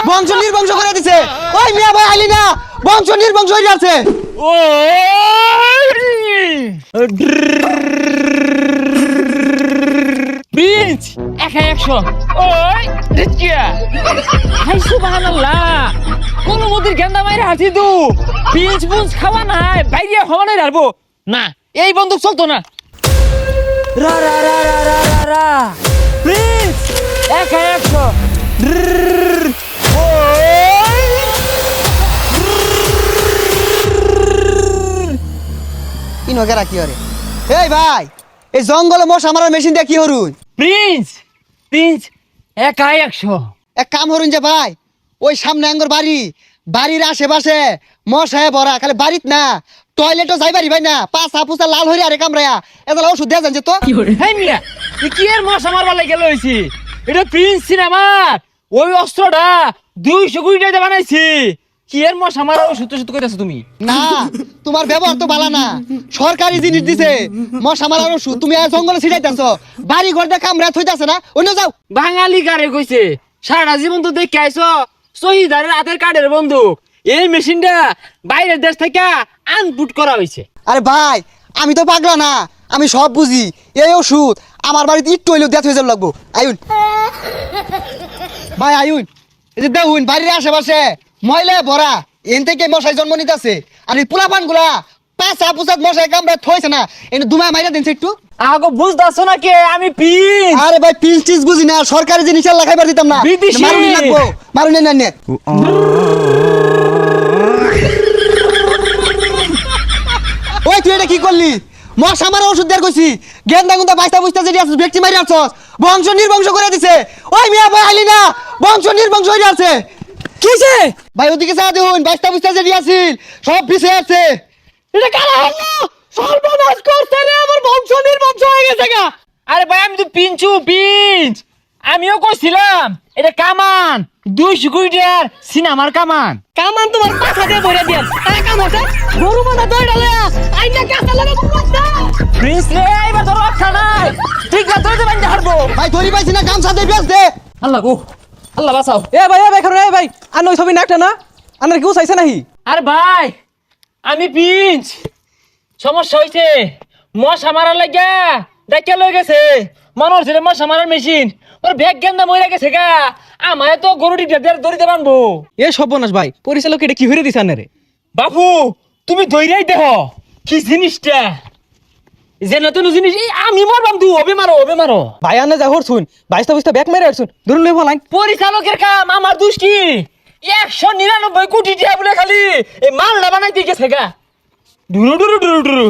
বংশ নির্বংশ করে দিছে। ওই মিয়া ভাই আইলি না, বংশ নির্বংশ হয়ে যাচ্ছে। ও প্রিন্স একা 100 ওই রিচিয়া হাই সুবহানাল্লাহ কোন মদির গেন্দা মাইরে হাতি দু প্রিন্স বুন্স খাওয়া নাই বাইরে হওয়ানে রাখবো না এই বন্দুক চলতো না রা রা রা রা রা রা রা প্রিন্স একা 100 ইনগেরা কি করে? এই ভাই, এই জঙ্গলে মশা মারার মেশিন দিয়ে কি হরুন? প্রিন্স প্রিন্স একা 100 এক কাম হরুন যে ভাই, ওই সামনে আঙ্গর বাড়ি, বাড়ির আশেপাশে মশায় ভরা, খালি বাড়িত না টয়লেটও যাই পারি ভাই না, পাছা পুছা লাল হইরে আরে কামড়ায়া এদলা ওষুধ দেয়া জানছে তো। হেই মিয়া কি এর মশা মারবার লাগে গেল হইছি এটা প্রিন্স সিনেমার ওই অস্ত্রটা 200 কোটি টাকা বানাইছি কি এর মশা মারা ওষুধ ওষুধ কইতাছো তুমি না, তোমার ব্যবহার তো ভালো না। সরকারি জিনিস দিছে মশা মারার ওষুধ, তুমি আর জঙ্গলে ছিটাইতেছ, বাড়ি ঘর দিয়ে কামড়া থইতাছে না, অন্য যাও। বাঙালি কারে কইছে সারা জীবন তো দেখে আইছো শহীদারের হাতের কাঠের বন্দুক এই মেশিনটা বাইরের দেশ থেকে আনপুট করা হয়েছে। আরে ভাই, আমি তো পাগলা না, আমি সব বুঝি। এই ওষুধ আমার বাড়িতে একটু হইলেও দেখ হয়ে যাবে লাগবো। আইন ভাই আইন, এই যে দেখুন বাড়ির আশেপাশে ময়লা ভরা, এন থেকে মশাই জন্ম নিতেছে। আর এই পোলাপান গুলা পাঁচা পুচাত মশাই কামড়া থইছে না, এনে দুমায় মাইরা দিনছে একটু। আগো বুঝতাছো না কে আমি প্রিন্স। আরে ভাই পিস টিস বুঝি না, সরকারি জিনিস আর লাগাইবার দিতাম না। বিদেশি। মারুনি লাগবো, মারুনি না নে। ওই তুই এটা কি করলি? মশা মারা ওষুধ দেয়ার কইছি, গেন্দা গুন্দা বাইস্তা বুঝতা যেটি আছে ব্যক্তি মারি আছস, বংশ নির্বংশ করে দিছে। ওই মিয়া ভাই আইলি না, বংশ নির্বংশ হয়ে আছে। কিছে ভাই ওদিকে চা দিন, বাইস্তা বুঝতা যেটি আছিল সব পিছে আছে। এটা কারা হলো সর্বনাশ করছে রে আমার বংশ নির্বংশ হয়ে গেছে গা। আরে ভাই আমি তো পিঞ্চ আমিও কইছিলাম এটা কামান 200 কোটির সিনেমার কামান তোমার পাছা দিয়ে ভরে দিয়াম তাই কাম হচ্ছে গরু মাথা দইড়া লয়া আইনা কাঁচা লাগা বুঝতা প্রিন্স রে এবার ধরো রক্ষা নাই ঠিক না ধরে বান্ধে হারবো ভাই ধরি পাইছি না, গামছা দিয়ে বেচ দে। আল্লাহ গো আল্লাহ বাঁচাও এ ভাই খারো এ ভাই আর ওই ছবি নাকটা না আনার কেউ চাইছে নাহি আরে ভাই আমি পিঞ্চ সমস্যা হইছে মশা মারার লাগা ডাক্তার লই গেছে মনোর ছেলে মশা মারার মেশিন ওর ব্যাগ গেন্দা মইরা গেছে গা আমায় তো গরুটি দড়িতে বানবো এ সর্বনাশ ভাই পরিচালক এটা কি হইরে দিছে আনারে বাবু তুমি দইরাই দেহ কি জিনিসটা যে নতুন জিনিস এই আমি মারবাম দু ওবে মারো ভাই আনে যা হরছুন বাইস্তা বুঝতা ব্যাক মেরে আসছুন ধরুন লই ফলাইন পরিচালকের কাম আমার দুষ্টি 199 কোটি টাকা বলে খালি এই মালটা বানাইতে গেছে গা ডুরু